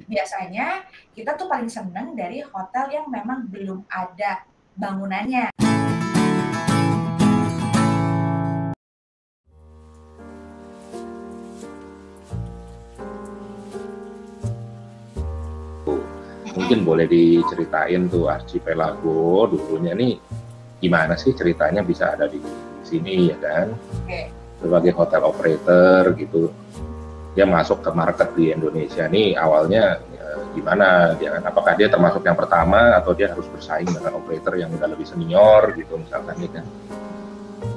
biasanya kita tuh paling seneng dari hotel yang memang belum ada bangunannya. Mungkin boleh diceritain tuh Archipelago dulunya nih gimana sih ceritanya bisa ada di sini ya kan? Oke. Sebagai hotel operator gitu, dia masuk ke market di Indonesia nih awalnya gimana? Dia, apakah dia termasuk yang pertama atau dia harus bersaing dengan operator yang udah lebih senior gitu misalkan nih kan?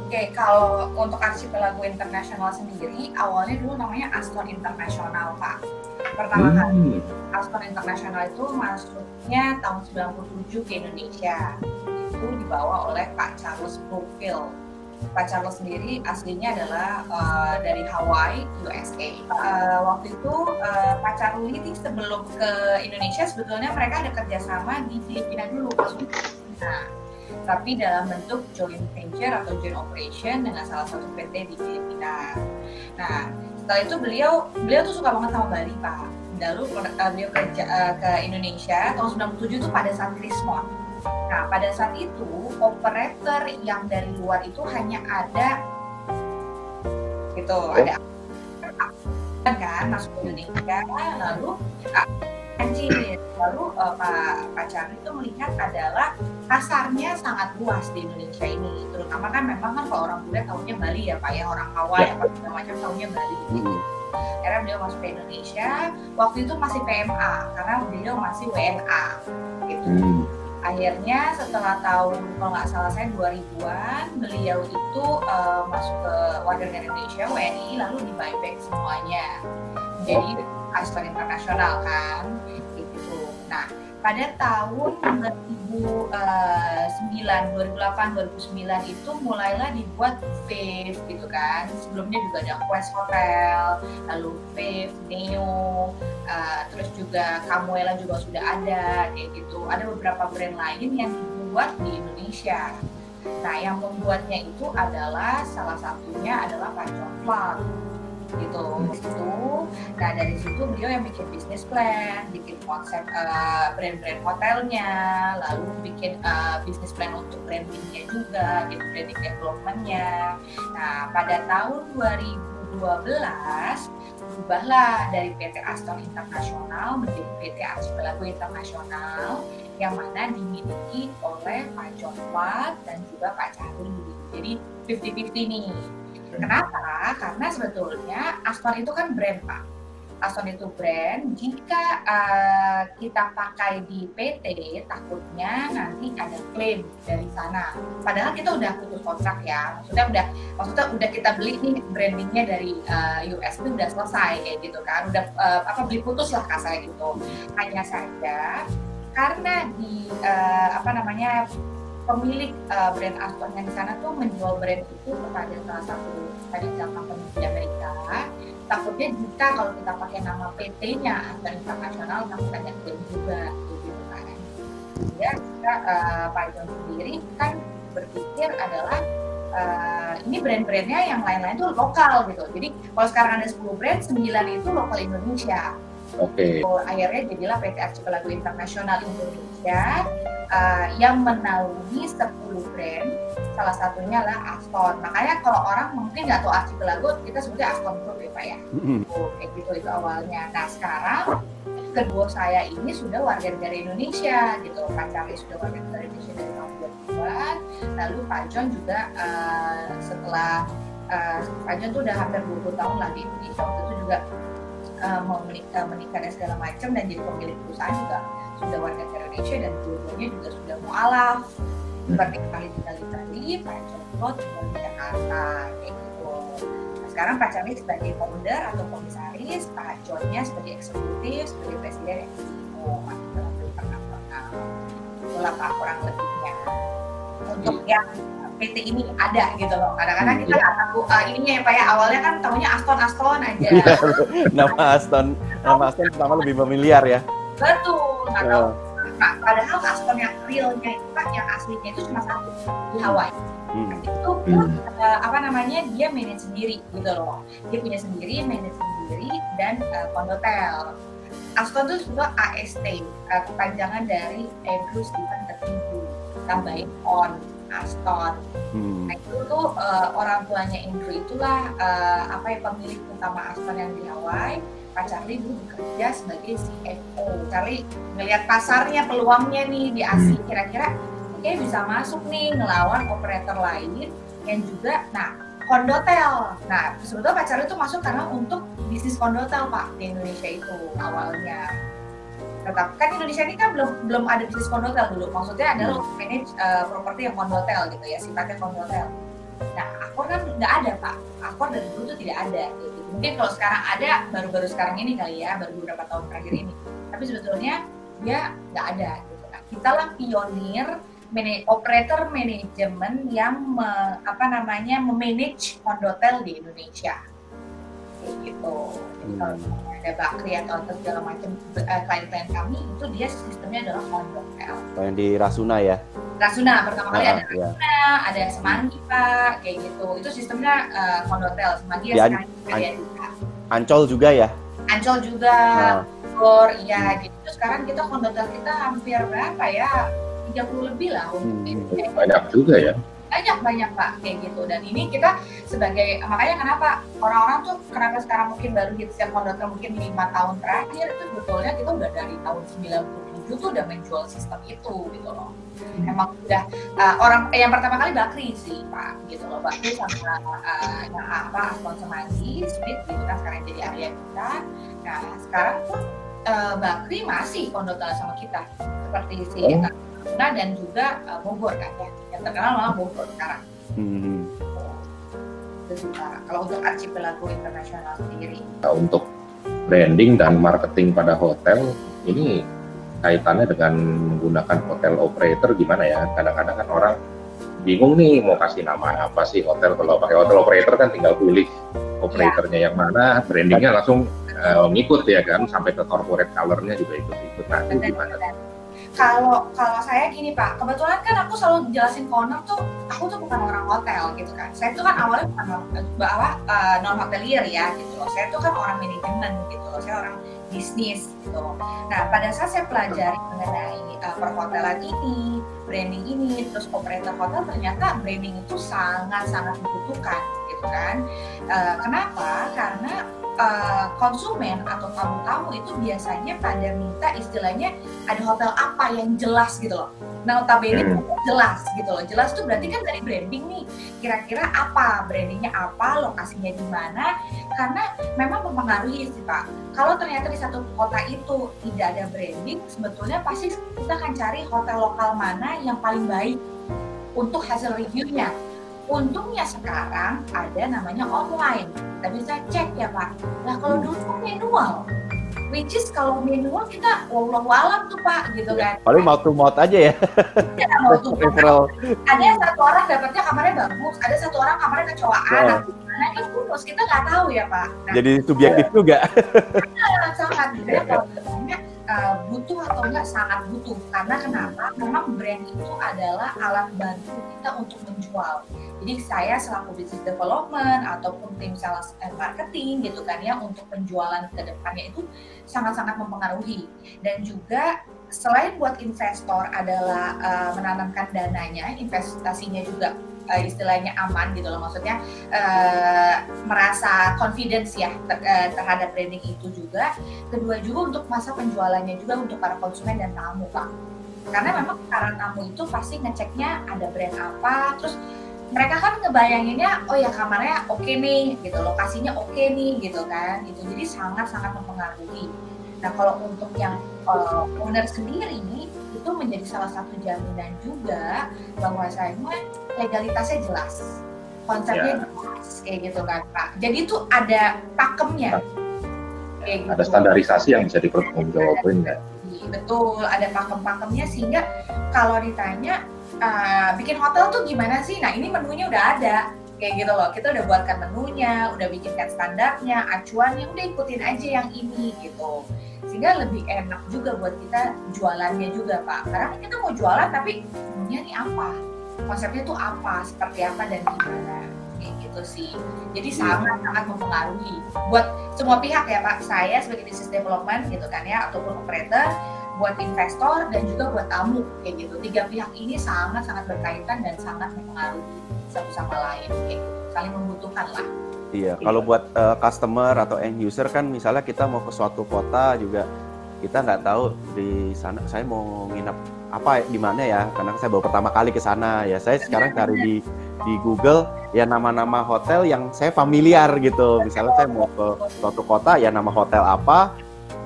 Oke, kalau untuk Archipelago International sendiri, awalnya dulu namanya Aston International, Pak. Pertama kali Aston International itu masuknya tahun 97 ke Indonesia. Itu dibawa oleh Pak Charles Brookfield. Pak Charles sendiri aslinya adalah dari Hawaii, USA. Waktu itu Pak Charles ini sebelum ke Indonesia sebetulnya mereka ada kerjasama di Filipina dulu. Nah, tapi dalam bentuk joint venture atau joint operation dengan salah satu PT di Filipina. Nah, setelah itu beliau tuh suka banget sama Bali, Pak. Lalu beliau kerja ke Indonesia tahun 97 itu pada saat Krismon. Nah, pada saat itu operator yang dari luar itu hanya ada gitu, ada kan masuk ke Indonesia, lalu Pak Charlie itu melihat adalah pasarnya sangat luas di Indonesia ini, terutama kan memang kan kalau orang bule tahunya Bali ya Pak ya, orang Hawaii apa segala macam tahunya Bali. Akhirnya beliau masuk ke Indonesia, waktu itu masih PMA karena beliau masih WNA gitu. Akhirnya setelah tahun kalau nggak salah saya 2000-an beliau itu masuk ke warga negara Indonesia WNI lalu di buyback semuanya jadi Aston International kan gitu. Nah pada tahun 2008-2009 itu mulailah dibuat Viv gitu kan. Sebelumnya juga ada Quest Hotel, lalu Viv, Neo, terus juga Camuela juga sudah ada kayak gitu. Ada beberapa brand lain yang dibuat di Indonesia. Nah yang membuatnya itu adalah salah satunya adalah Pak John Flat gitu. Nah dari situ beliau yang bikin bisnis plan, bikin konsep brand-brand hotelnya, lalu bikin bisnis plan untuk brandingnya juga, gitu, branding developmentnya. Nah pada tahun 2012 berubahlah dari PT Aston International menjadi PT Archipelago International yang mana dimiliki oleh Pak John Flat dan juga Pak Charlie. Jadi 50-50 nih. Kenapa? Karena sebetulnya Aston itu kan brand, Pak. Aston itu brand, jika kita pakai di PT, takutnya nanti ada klaim dari sana. Padahal kita udah putus kontrak ya, maksudnya udah kita beli nih brandingnya dari US itu udah selesai kayak gitu kan, udah beli putus lah kasarnya gitu. Hanya saja karena di pemilik brand Aston yang di sana tuh menjual brand itu kepada salah satu financial company di Amerika. Takutnya jika kalau kita pakai nama PT-nya Aston International, takutnya klaim juga, gitu kan. Ya, kita Pak John sendiri kan berpikir adalah ini brand-brandnya yang lain-lain tuh lokal gitu. Jadi kalau sekarang ada 10 brand, 9 itu lokal Indonesia. Oke. Akhirnya jadilah PT Archipelago International Indonesia yang menaungi 10 brand, salah satunya adalah Aston. Makanya kalau orang mungkin nggak tahu Archipelago, kita sebutnya Aston Group ya Pak ya. Kayak gitu itu awalnya. Nah sekarang kedua saya ini sudah warga negara Indonesia gitu. Pak Charlie sudah warga negara Indonesia dari tahun 2000-an, lalu Pak John juga setelah Pak John tuh udah hampir 20 tahun lah di Indonesia, waktu itu juga mau menikah dan segala macam, dan jadi pemilik perusahaan juga sudah warga negara Indonesia, dan dua-duanya juga sudah mualaf seperti kali Pak John juga di Jakarta kayak gitu. Nah, sekarang Pak Charlie sebagai founder atau komisaris, Pak Johnnya sebagai eksekutif, sebagai presiden dan CEO internasional. Itulah Pak kurang lebihnya untuk yang PT ini ada gitu loh. Kadang-kadang kita nggak tahu ininya ya Pak ya, awalnya kan tahunya Aston aja. Nama Aston pertama lebih familiar ya. Betul, nggak tahu. Nah, padahal Aston yang realnya itu Pak, yang aslinya itu cuma satu di Hawaii. Itu pun dia manage sendiri gitu loh. Dia punya sendiri, manage sendiri, dan kondotel. Aston itu sebuah AST, kepanjangan dari Andrew Stephen Tertibu, tambahin on, Aston. Nah itu tuh orang tuanya Andrew itulah pemilik utama Aston yang di Hawaii. Pak Charlie dulu bekerja sebagai CFO. Charlie ngelihat pasarnya, peluangnya nih di Asia, kira-kira kayak bisa masuk nih ngelawan operator lain yang juga, kondotel. Nah, sebetulnya Pak Charlie itu masuk karena untuk bisnis kondotel Pak di Indonesia itu awalnya. Tetapi kan Indonesia ini kan belum ada bisnis kondotel dulu. Maksudnya adalah manage properti yang kondotel gitu ya, sifatnya kondotel. Nah, Accor kan nggak ada Pak. Accor dari dulu tuh tidak ada. Gitu. Mungkin kalau sekarang ada, baru-baru sekarang ini kali ya, baru beberapa tahun terakhir ini. Tapi sebetulnya dia nggak ada. Gitu. Nah, kita lah pionir operator manajemen yang memanage kondotel di Indonesia, kayak gitu. Ada Bakri atau segala macam klien-klien kami itu dia sistemnya adalah kondotel. Yang di Rasuna ya? Rasuna pertama kali ada Rasuna, ada Semanggi Pak, kayak gitu. Itu sistemnya kondotel. Semanggi ya sekarang ada Ancol juga ya? Ancol juga, iya. Gitu. Sekarang kita kondotel kita hampir berapa ya? 30 lebih lah banyak juga ya, banyak Pak kayak gitu. Dan ini kita sebagai, makanya kenapa orang-orang tuh kenapa sekarang mungkin baru hit setiap kondotel mungkin 5 tahun terakhir itu sebetulnya kita udah dari tahun 97 tuh udah menjual sistem itu gitu loh. Emang udah orang yang pertama kali Bakri sih Pak gitu loh, Bakri sama Aston Semanggi, Smith gitu kan sekarang jadi area kita. Nah sekarang pun Bakri masih kondotel sama kita seperti si dan juga Bogor kan ya, yang terkenal malah Bogor sekarang. Kalau untuk Archipelago Internasional sendiri. Untuk branding dan marketing pada hotel ini kaitannya dengan menggunakan hotel operator gimana ya? Kadang-kadang kan orang bingung nih mau kasih nama apa sih hotel. Kalau pakai hotel operator kan tinggal pilih operatornya yang mana, brandingnya langsung ngikut ya kan, sampai ke corporate color-nya juga ikut-ikut. Nah itu gimana? Kalau saya gini Pak, kebetulan kan aku selalu jelasin ke owner tuh, aku tuh bukan orang hotel gitu kan. Saya tuh kan awalnya bukan non hotelier ya gitu loh. Saya tuh kan orang manajemen gitu loh. Saya orang bisnis gitu. Nah pada saat saya pelajari mengenai perhotelan ini, branding ini, terus operator hotel, ternyata branding itu sangat-sangat dibutuhkan gitu kan. Kenapa? Karena konsumen atau tamu-tamu itu biasanya pada minta istilahnya ada hotel apa yang jelas gitu loh. Nah, notabene jelas gitu loh. Jelas tuh berarti kan dari branding nih. Kira-kira apa? Brandingnya apa? Lokasinya di mana? Karena memang mempengaruhi sih Pak. Kalau ternyata di satu kota itu tidak ada branding, sebetulnya pasti kita akan cari hotel lokal mana yang paling baik untuk hasil reviewnya. Untungnya sekarang ada namanya online, kita bisa cek ya Pak. Nah kalau dulu manual, which is kalau manual kita wallahu alam tuh Pak gitu kan. Paling mouth to mouth aja ya. Iya mouth to mouth. Ada satu orang dapatnya kamarnya bagus, ada satu orang kamarnya kecoaan. Nah kan bonus kita nggak tahu ya Pak. Nah, jadi subjektif juga. Sangat gitu ya kalau ditanya butuh atau enggak, sangat butuh. Karena kenapa? Memang brand itu adalah alat bantu kita untuk menjual. Jadi saya selaku business development ataupun tim sales and marketing gitu kan ya, untuk penjualan ke depannya itu sangat-sangat mempengaruhi. Dan juga selain buat investor adalah menanamkan dananya, investasinya juga istilahnya aman gitu loh, maksudnya merasa confidence ya terhadap branding itu juga. Kedua juga untuk masa penjualannya juga untuk para konsumen dan tamu Pak, karena memang para tamu itu pasti ngeceknya ada brand apa, terus mereka kan ngebayanginnya oh ya kamarnya oke nih gitu, lokasinya oke nih gitu kan, itu jadi sangat-sangat mempengaruhi. Nah kalau untuk yang owner sendiri itu menjadi salah satu jaminan juga bahwasanya legalitasnya jelas, konsepnya jelas kayak gitu kan Pak. Jadi itu ada pakemnya. Kayak gitu. Ada standarisasi yang bisa dipertanggungjawabkan ya. Betul, ada pakem-pakemnya sehingga kalau ditanya bikin hotel tuh gimana sih? Nah ini menunya udah ada. Kayak gitu loh, kita udah buatkan menunya, udah bikinkan standarnya, acuannya, udah ikutin aja yang ini gitu. Sehingga lebih enak juga buat kita jualannya juga Pak. Karena kita mau jualan tapi menunya nih apa? Konsepnya tuh apa? Seperti apa dan gimana? kayak gitu sih. Jadi sangat-sangat mempengaruhi buat semua pihak ya Pak. Saya sebagai business development gitu kan ya, ataupun operator, buat investor dan juga buat tamu kayak gitu. Tiga pihak ini sangat-sangat berkaitan dan sangat mempengaruhi satu sama lain kayak gitu. Saling membutuhkan lah. Iya, kalau buat customer atau end user kan misalnya kita mau ke suatu kota juga kita nggak tahu di sana saya mau nginep apa di mana ya, karena saya baru pertama kali ke sana ya. Saya sekarang cari di Google ya nama-nama hotel yang saya familiar gitu. Misalnya saya mau ke suatu kota ya nama hotel apa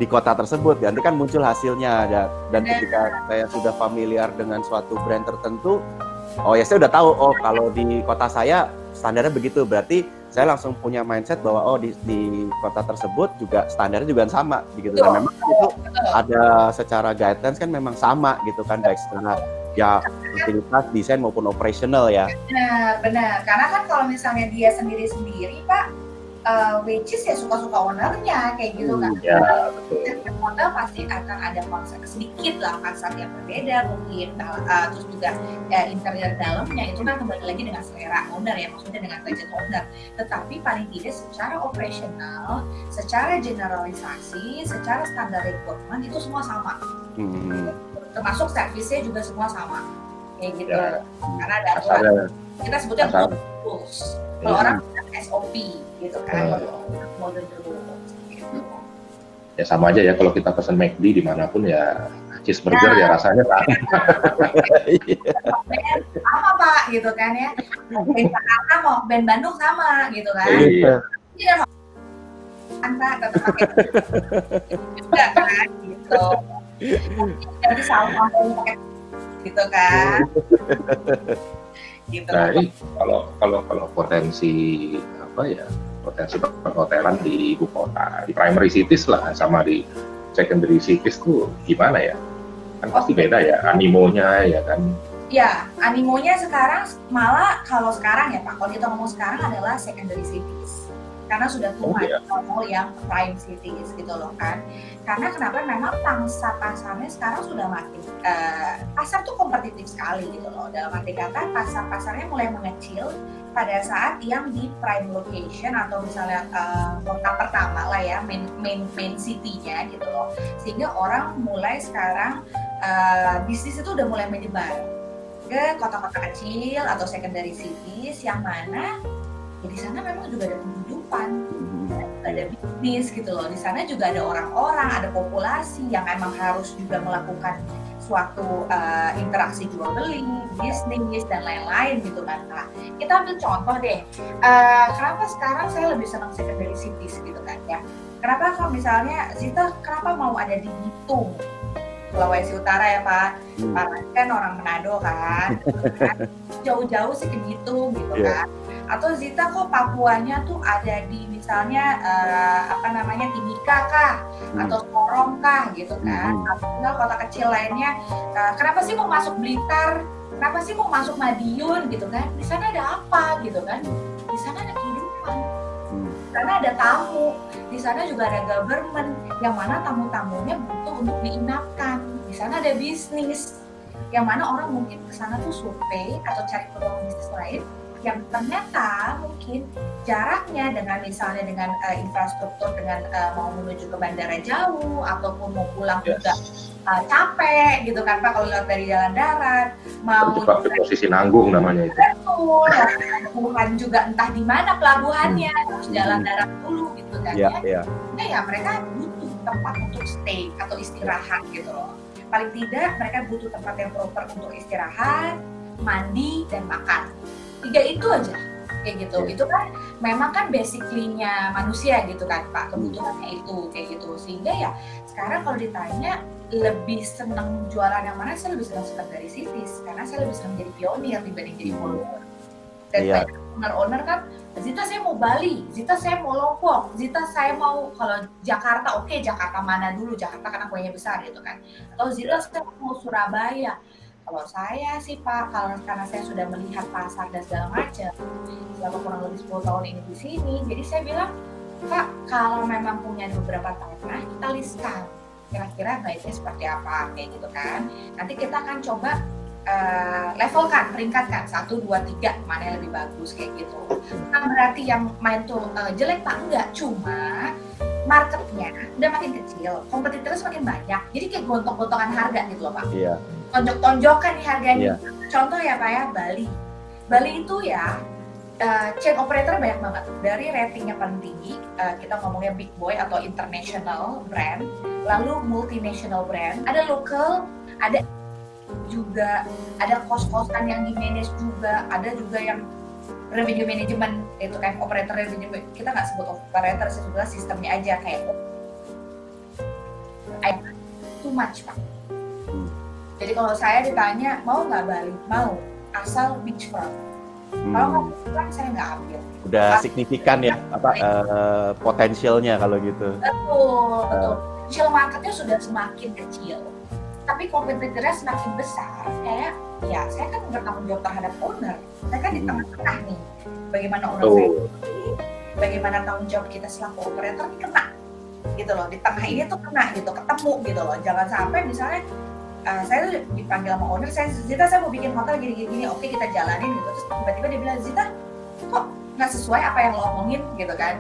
di kota tersebut, nanti kan muncul hasilnya dan ketika saya sudah familiar dengan suatu brand tertentu, oh ya saya udah tahu oh kalau di kota saya standarnya begitu, berarti saya langsung punya mindset bahwa oh di kota tersebut juga standarnya juga sama gitu. Dan memang itu ada secara guidelines kan memang sama gitu kan, baik secara ya fasilitas, desain maupun operational ya. Benar. Karena kan kalau misalnya dia sendiri-sendiri Pak, which is ya suka-suka ownernya kayak gitu kan. Ya, betul. Setiap model pasti akan ada konsep sedikit lah konsep yang berbeda mungkin, terus juga ya, interior dalamnya itu kan kembali lagi dengan selera owner ya, maksudnya dengan budget owner. Tetapi paling tidak secara operasional, secara generalisasi, secara standar requirement itu semua sama. Termasuk servisnya juga semua sama kayak gitu. Ya. Karena ada aturan. Kita sebutnya rules. Kalau orang SOP gitu kan, model rules gitu. Ya sama aja ya kalau kita pesen McD dimanapun ya cheeseburger ya rasanya sama Pak gitu kan ya. Band Jakarta mau band Bandung sama gitu kan. Iya. Pak tetap pakai juga kan gitu. Jadi sama pakai gitu kan. Gitu. Nah ini kalau potensi apa ya, potensi perhotelan di ibu kota, di primary cities lah sama di secondary cities tuh gimana ya? Kan pasti beda ya animonya ya kan? Ya animonya sekarang malah kalau sekarang ya Pak, kalau kita ngomong sekarang adalah secondary cities. Karena sudah tua mall yang prime cities gitu loh kan. Karena kenapa memang pangsa pasarnya sekarang sudah makin pasar tuh kompetitif sekali gitu loh. Dalam arti kata pasarnya mulai mengecil pada saat yang di prime location atau misalnya kota pertama lah ya, main city-nya gitu loh. Sehingga orang mulai sekarang bisnis itu udah mulai menyebar ke kota-kota kecil atau secondary cities yang mana ya di sana memang juga ada penghidupan, ada bisnis gitu loh. Di sana juga ada orang-orang, ada populasi yang emang harus juga melakukan suatu interaksi jual beli, bisnis dan lain-lain gitu kan. Nah, kita ambil contoh deh. Kenapa sekarang saya lebih senang secondary cities gitu kan ya? Kenapa kalau misalnya Zita kenapa mau ada di Bitung, Sulawesi Utara ya Pak? Karena kan orang Manado kan, jauh-jauh sih ke Bitung gitu kan. Atau Zita kok Papuanya tuh ada di misalnya Timika kah atau Sorong kah gitu kan, atau kota kecil lainnya, kenapa sih mau masuk Blitar, kenapa sih mau masuk Madiun gitu kan, di sana ada apa gitu kan, di sana ada kehidupan, di sana ada tamu, di sana juga ada government yang mana tamu-tamunya butuh untuk diinapkan, di sana ada bisnis yang mana orang mungkin kesana tuh survei atau cari peluang bisnis lain yang ternyata mungkin jaraknya dengan misalnya dengan infrastruktur dengan mau menuju ke bandara jauh ataupun mau pulang juga capek gitu kan Pak kalau lihat dari jalan darat, mau juga posisi nanggung namanya itu. Betul, pelabuhan juga entah di mana pelabuhannya, harus jalan darat dulu gitu kan ya. Ya mereka butuh tempat untuk stay atau istirahat gitu loh. Paling tidak mereka butuh tempat yang proper untuk istirahat, mandi dan makan. 3 itu aja kayak gitu. Itu kan memang kan basically-nya manusia gitu kan Pak, kebutuhannya itu kayak gitu. Sehingga ya sekarang kalau ditanya lebih senang jualan yang mana, saya lebih senang secondary cities karena saya lebih senang jadi pionir dibanding jadi follower. Dan banyak owner-owner kan, Zita saya mau Bali, Zita saya mau Lombok, Zita saya mau kalau Jakarta, oke Jakarta mana dulu, Jakarta karena kuenya besar gitu kan. Atau Zita saya mau Surabaya. Kalau saya sih Pak, karena saya sudah melihat pasar dan segala macam selama kurang lebih 10 tahun ini di sini, jadi saya bilang, Pak, kalau memang punya beberapa tanah, kita listkan kira-kira baiknya seperti apa, kayak gitu kan. Nanti kita akan coba levelkan, peringkatkan 1, 2, 3 mana yang lebih bagus kayak gitu. Nah, berarti yang main tuh jelek Pak, enggak, cuma marketnya udah makin kecil, kompetitornya semakin banyak, jadi kayak gontok-gontokan harga gitu loh Pak. Iya. Tonjok-tonjokan nih harganya. Iya. Contoh ya Pak ya, Bali itu ya chain operator banyak banget. Dari ratingnya paling tinggi, kita ngomongnya big boy atau international brand, lalu multinational brand, ada local, ada juga ada kos-kosan yang di manage juga, ada juga yang revenue management, itu kan operator revenue, kita nggak sebut operator, sebutnya sistemnya aja kayak too much Pak. Jadi kalau saya ditanya mau nggak Bali, mau, asal beachfront. Kalau nggak beachfront saya nggak ambil. Udah signifikan ya potensialnya kalau gitu. Betul. Potensial marketnya sudah semakin kecil, tapi kompetitornya semakin besar. Kayak ya saya kan bertanggung jawab terhadap owner. Saya kan di tengah-tengah nih. Bagaimana owner saya ini, bagaimana tanggung jawab kita selaku operator ini kena, gitu loh. Di tengah ini tuh kena gitu, ketemu gitu loh. Jangan sampai misalnya saya tuh dipanggil sama owner, Zita saya mau bikin hotel gini-gini, oke kita jalanin gitu, terus tiba-tiba dia bilang, Zita kok nggak sesuai apa yang lo omongin gitu kan,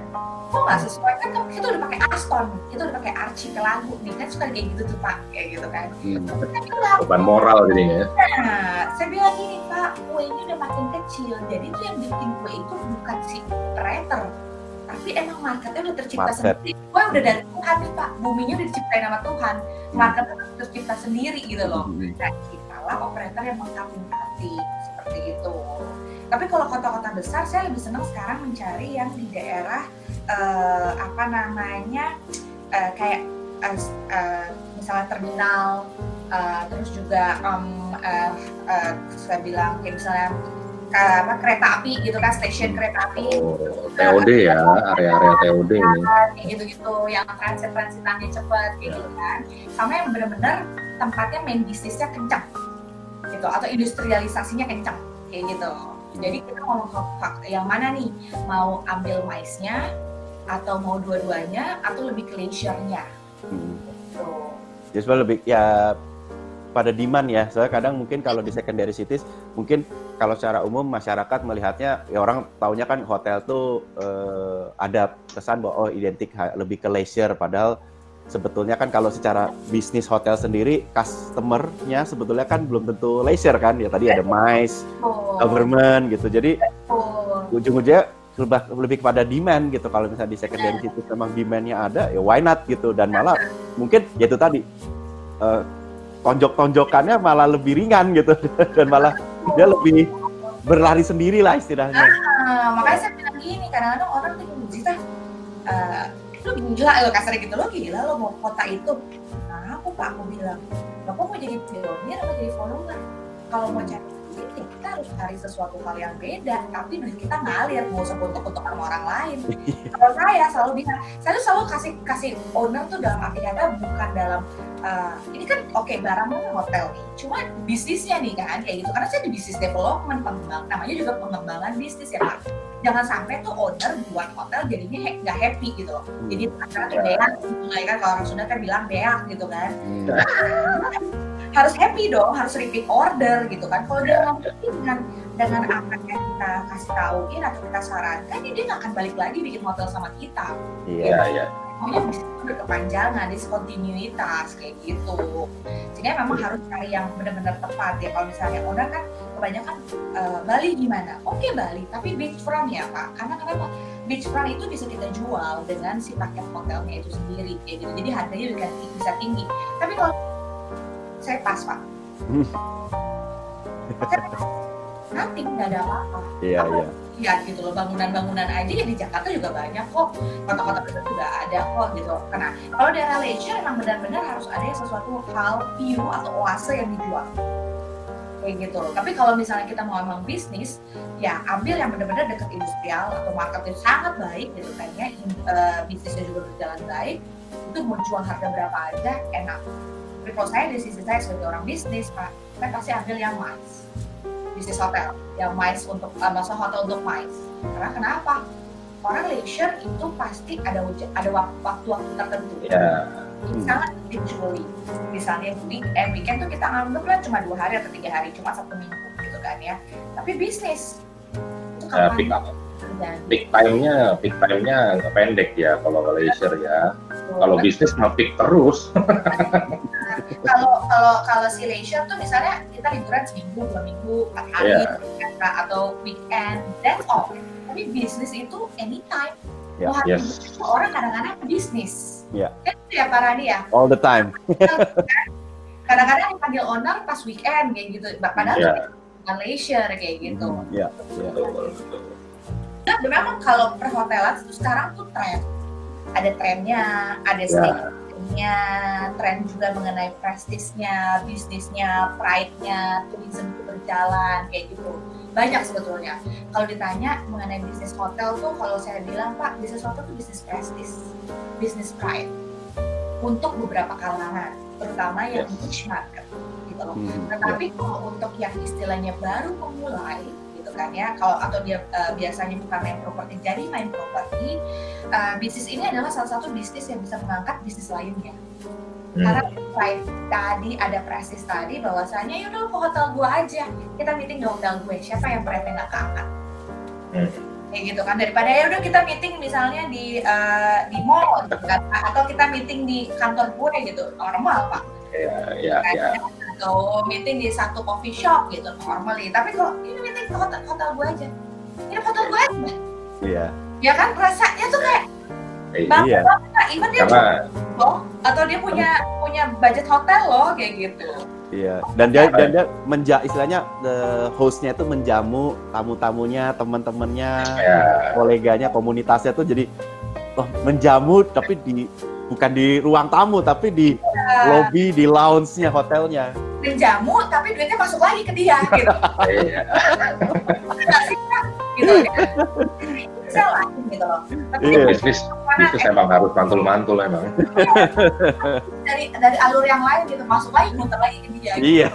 kok nggak sesuai, kan kita udah pakai Aston, kita udah pakai Archie ke lagu nih, kan suka kayak gitu tuh Pak, kayak gitu kan. Beban moral jadinya. Nah, saya bilang gini Pak, kue ini udah makin kecil, jadi tuh yang bikin kue itu bukan si operator, tapi emang marketnya udah tercipta sendiri. Kue udah dari Tuhan nih Pak, buminya udah diciptain sama Tuhan, marketnya udah tercipta sendiri gitu loh. Nah, kitalah operator yang mengkating-kating seperti itu. Tapi kalau kota-kota besar, saya lebih senang sekarang mencari yang di daerah kayak misalnya terminal, terus juga saya bilang kayak misalnya kereta api gitu kan, stasiun kereta api. TOD ya, area-area TOD ini. Kayak gitu-gitu, yang transitannya cepat kayak gitu kan. Sama yang benar-benar tempatnya main bisnisnya kencang gitu, atau industrialisasinya kencang kayak gitu. Jadi kita ngomong yang mana nih, mau ambil MICE-nya atau mau dua-duanya atau lebih ke leisure-nya. Gitu. Jadi lebih ya pada demand ya. Soalnya kadang mungkin kalau di secondary cities, mungkin kalau secara umum masyarakat melihatnya, ya orang taunya kan hotel tuh ada kesan bahwa identik lebih ke leisure, padahal sebetulnya kan kalau secara bisnis hotel sendiri, customer-nya sebetulnya kan belum tentu leisure kan, ya tadi ada MICE, government gitu, jadi ujung-ujungnya lebih kepada demand gitu. Kalau misalnya di secondary cities memang demand-nya ada, ya why not gitu, dan malah mungkin ya itu tadi, tonjok-tonjokannya malah lebih ringan gitu, dan malah dia lebih berlari sendiri lah istilahnya. Makanya saya bilang gini, kadang-kadang orang tuh Zita, lu gila, lo kasar gitu, lo gila lo mau kota itu. Nah aku Pak, aku bilang, Bapak mau jadi pionir atau jadi follower? Kalau mau cari duit, ya kita harus cari sesuatu hal yang beda, tapi duit kita ngalir, mau sebentuk-bentuk sama orang lain. Kalau saya selalu bilang, saya tuh selalu kasih owner tuh dalam arti kata bukan dalam ini kan oke, barangnya hotel nih, cuma bisnisnya nih kan kayak gitu, karena saya di bisnis development, namanya juga pengembangan bisnis ya Pak. Jangan sampai tuh owner buat hotel jadinya nggak happy gitu loh. Jadi acara tuh beak, kan kalau orang Sunda kan bilang beak gitu kan. Harus happy dong, harus repeat order gitu kan. Kalau dia nggak happy dengan apa yang kita kasih tauin atau kita sarankan, dia nggak akan balik lagi bikin hotel sama kita. Iya. Maunya bisa berkepanjangan, diskontinuitas kayak gitu. Sehingga memang harus cari yang benar-benar tepat ya. Kalau misalnya owner kan kebanyakan Bali gimana? Oke Bali, tapi beachfront ya Pak. Karena kenapa? Beachfront itu bisa kita jual dengan si paket hotelnya itu sendiri kayak gitu. Jadi harganya juga bisa tinggi. Tapi kalau saya pas Pak, nanti nggak ada apa-apa. Iya. Lihat gitu loh, bangunan-bangunan aja ya di Jakarta juga banyak kok, kota-kota besar juga ada kok gitu. Karena kalau daerah leisure emang benar-benar harus ada sesuatu hal view atau oase yang dijual kayak gitu loh. Tapi kalau misalnya kita mau emang bisnis, ya ambil yang benar-benar dekat industrial atau marketnya sangat baik gitu kan ya, bisnisnya juga berjalan baik, itu mau jual harga berapa aja enak. Tapi kalau saya dari sisi saya sebagai orang bisnis Pak, saya pasti ambil yang MICE, bisnis hotel, yang MICE untuk masa hotel untuk MICE. Karena kenapa? Orang leisure itu pasti ada waktu-waktu tertentu. sangat individually. Misalnya weekend tuh kita anggaplah cuma 2 hari atau 3 hari, cuma 1 minggu gitu kan ya. Tapi bisnis itu peak time-nya nggak pendek ya kalau leisure ya. Kalau bisnis mah peak terus. Kalau si leisure tuh misalnya kita liburan seminggu, 2 minggu, 4 hari, atau weekend, that's all. Tapi bisnis itu anytime. Wah, itu orang kadang-kadang bisnis. Kan itu ya Pak Rani ya? All the time. Kadang-kadang dipanggil owner pas weekend kayak gitu. Padahal bukan leisure kayak gitu. Nah, memang kalau perhotelan itu sekarang tuh tren. Ada trennya, ada stay-nya, tren juga mengenai prestisnya, bisnisnya, pride-nya, tourism itu berjalan kayak gitu. Banyak sebetulnya. Kalau ditanya mengenai bisnis hotel tuh, kalau saya bilang Pak, bisnis hotel tuh bisnis prestis, bisnis pride untuk beberapa kalangan, terutama yang niche market gitu loh. Tetapi kalau untuk yang istilahnya baru memulai gitu kan ya, kalau atau dia biasanya bukan main properti jadi main properti, bisnis ini adalah salah satu bisnis yang bisa mengangkat bisnis lainnya. Karena pride tadi ada prestis tadi bahwasanya yaudah ke hotel gue aja, kita meeting di hotel gue, siapa yang pride-nya nggak keangkat kayak gitu kan, daripada ya udah kita meeting misalnya di mall gitu kan, atau kita meeting di kantor gue gitu, normal Pak. Atau meeting di satu coffee shop gitu, normally. Tapi kalau ini meeting ke hotel gue aja, ini hotel gue aja. Ya kan rasanya tuh kayak banget, even dia loh, atau dia punya budget hotel loh kayak gitu. Dan dia istilahnya hostnya itu menjamu tamu-tamunya, teman-temannya, koleganya, komunitasnya tuh jadi menjamu tapi bukan di ruang tamu tapi di lobby, di lounge-nya hotelnya. Menjamu tapi duitnya masuk lagi ke dia gitu. Gitu ya. Salah gitu loh. Bisnis emang harus mantul-mantul emang. Dari alur yang lain gitu, masuk lagi, muter lagi ke dia. Gitu.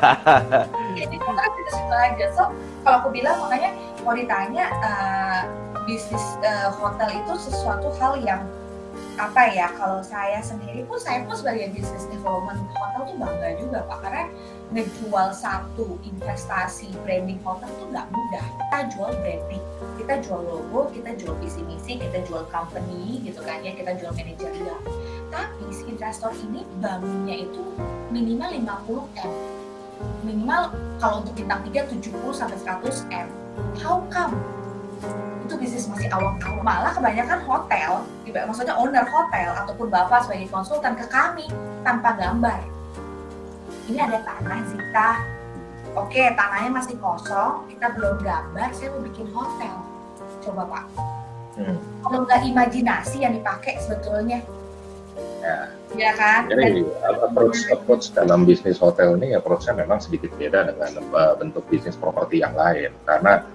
Jadi kita ke situ aja. So kalau aku bilang makanya mau ditanya bisnis hotel itu sesuatu hal yang apa ya, kalau saya pun sebagai business development hotel tuh bangga juga Pak, karena ngejual satu investasi branding hotel tuh nggak mudah. Kita jual branding, kita jual logo, kita jual visi misi, kita jual company gitu kan ya, kita jual manajerial. Tapi si investor ini bangunnya itu minimal 50 M, minimal kalau untuk bintang 3 70 sampai 100 M. How come? Itu bisnis masih awam-awam, malah kebanyakan hotel, maksudnya owner hotel ataupun bapak sebagai konsultan ke kami tanpa gambar. Ini ada tanah Zita, oke tanahnya masih kosong, kita belum gambar, saya mau bikin hotel. Coba Pak, kalau nggak imajinasi yang dipakai sebetulnya, ya kan? Jadi approach dalam bisnis hotel ini approach-nya memang sedikit beda dengan bentuk bisnis properti yang lain, karena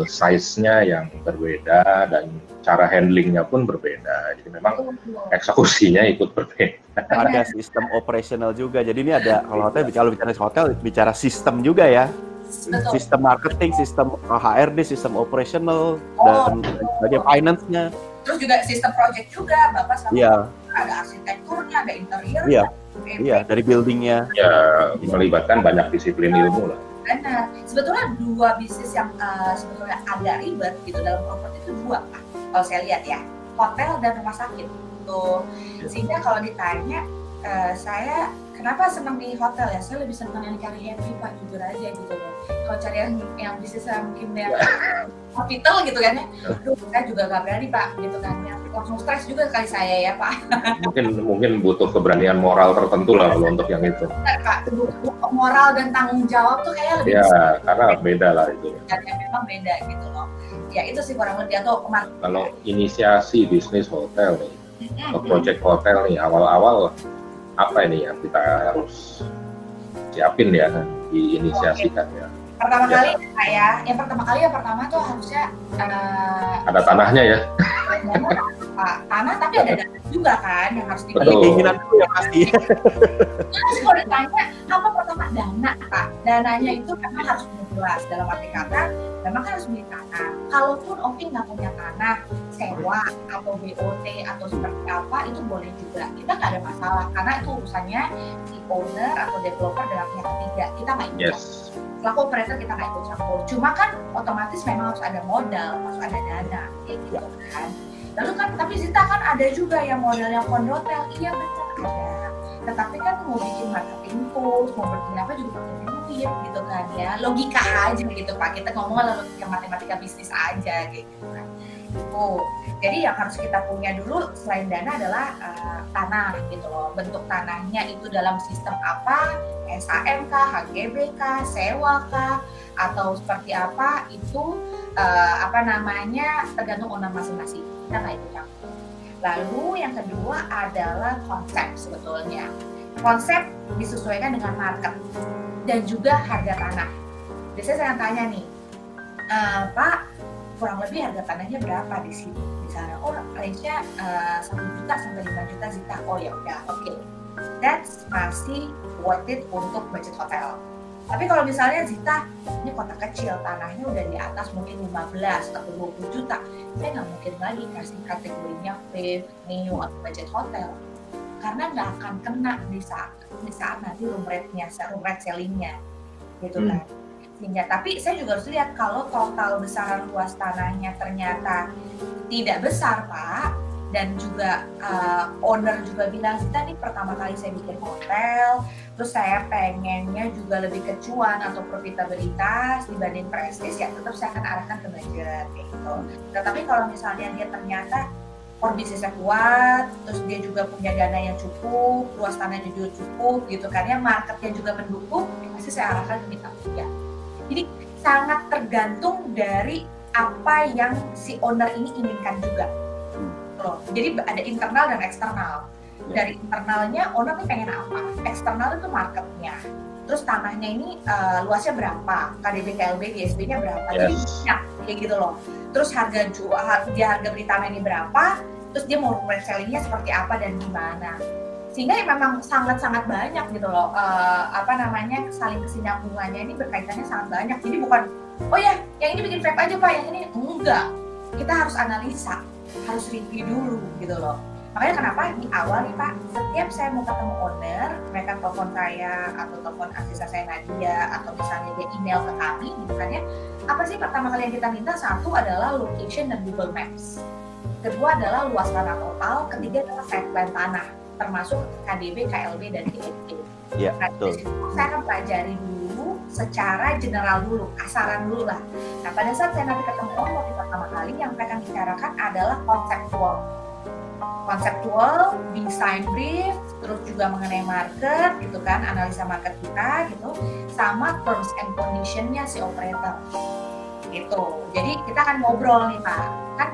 size-nya yang berbeda dan cara handlingnya pun berbeda. Jadi memang eksekusinya ikut berbeda. Ada sistem operasional juga. Jadi ini ada, kalau bicara hotel bicara sistem juga ya. Betul. Sistem marketing, sistem HRD, sistem operasional dan bagian finance-nya. Terus juga sistem project juga, Bapak sama ada arsitekturnya, ada interiornya. Dari building-nya. Ya, melibatkan banyak disiplin ilmu lah. Benar. Sebetulnya dua bisnis yang sebetulnya agak ribet gitu dalam properti itu dua, Pak. Kalau saya lihat ya, hotel dan rumah sakit. Tuh. Sehingga kalau ditanya, saya kenapa senang di hotel ya? Saya lebih senang yang cari happy Pak, jujur aja gitu loh. Kalau cari yang bisnis mungkin yang capital gitu kan ya, saya juga nggak berani Pak, gitu kan ya. Langsung stres juga kali saya ya Pak. Mungkin butuh keberanian moral tertentu lah kalau untuk yang itu. Pak, moral dan tanggung jawab tuh kayak lebih besar. Karena beda lah itu. Dan memang beda gitu loh. Ya itu sih kurang lebih atau kalau inisiasi bisnis hotel nih, atau project hotel nih, awal-awal apa ini yang kita harus siapin ya, diinisiasikan ya? Pertama kali yang pertama tuh harusnya ada tanahnya ya. Tanah tapi ada dana juga kan yang harus Betul. dipilih. Keinginan dulu ya pasti. Terus kalau ditanya apa pertama, dana Kak. Dananya itu memang harus jelas, dalam arti kata memang kan harus beli tanah. Kalaupun nggak punya tanah, sewa atau BOT atau seperti apa itu boleh juga. Kita nggak ada masalah karena itu urusannya si owner atau developer dengan pihak ketiga. Kita nggak ikut. Yes. Selaku operator kita nggak ikut campur. Cuma kan otomatis memang harus ada modal, harus ada dana, kayak gitu kan. Lalu kan, tapi Zita kan ada juga yang modalnya kondotel, iya benar ada. Tetapi kan mau bikin marketing tools, mau bikin apa juga pakai duit gitu kan ya. Logika aja gitu Pak, kita ngomongnya logika matematika bisnis aja gitu kan. Jadi yang harus kita punya dulu selain dana adalah tanah gitu loh. Bentuk tanahnya itu dalam sistem apa, SAM kah, HGB kah, sewa kah, atau seperti apa itu tergantung owner masing-masing. Kita nggak ikut campur. Lalu yang kedua adalah konsep sebetulnya. Konsep disesuaikan dengan market dan juga harga tanah. Biasanya saya tanya nih, Pak, kurang lebih harga tanahnya berapa di sini? Di sana, range-nya 1 juta sampai 5 juta Zita. Oh ya udah, oke. That's masih worth it untuk budget hotel. Tapi kalau misalnya Zita, ini kota kecil, tanahnya udah di atas mungkin 15 atau 20 juta, saya nggak mungkin lagi kasih kategorinya Wave, Neo, atau budget hotel. Karena nggak akan kena di saat nanti room rate sellingnya, gitu kan. Sehingga, tapi saya juga harus lihat kalau total besaran luas tanahnya ternyata tidak besar Pak, dan juga owner juga bilang, Zita ini pertama kali saya bikin hotel, terus saya pengennya juga lebih ke cuan atau profitabilitas dibanding prestis, ya tetap saya akan arahkan ke budget gitu. Tetapi kalau misalnya dia ternyata core bisnisnya kuat, terus dia juga punya dana yang cukup, luas tanahnya juga cukup gitu kan ya, marketnya juga mendukung, pasti saya arahkan ke bintang 3. Jadi sangat tergantung dari apa yang si owner ini inginkan juga. Loh. Jadi ada internal dan eksternal. Dari internalnya owner nih pengen apa, eksternal itu marketnya, terus tanahnya ini luasnya berapa, KDB, KLB, GSB-nya berapa, jadi banyak kayak gitu loh. Terus harga beli tanah ini berapa, terus dia mau reselling-nya seperti apa dan gimana. Sehingga memang sangat-sangat banyak gitu loh, saling kesinambungannya ini berkaitannya sangat banyak. Jadi bukan, oh ya yang ini bikin vape aja Pak, yang ini enggak. Kita harus analisa, harus review dulu gitu loh. Makanya kenapa di awal nih Pak, setiap saya mau ketemu owner, mereka telepon saya atau telepon asisten saya Nadia, atau misalnya dia email ke kami gitu kan ya, apa sih pertama kali yang kita minta? Satu adalah location dan Google Maps, kedua adalah luas tanah total, ketiga adalah site plan tanah termasuk KDB, KLB, dan GSB. Iya, betul. Saya akan pelajari dulu secara general dulu, kasaran dulu lah. Nah pada saat saya nanti ketemu owner di pertama kali, yang saya akan bicarakan adalah konseptual, design brief, terus juga mengenai market gitu kan, analisa market kita gitu, sama terms and condition-nya si operator gitu. Jadi kita akan ngobrol nih Pak, kan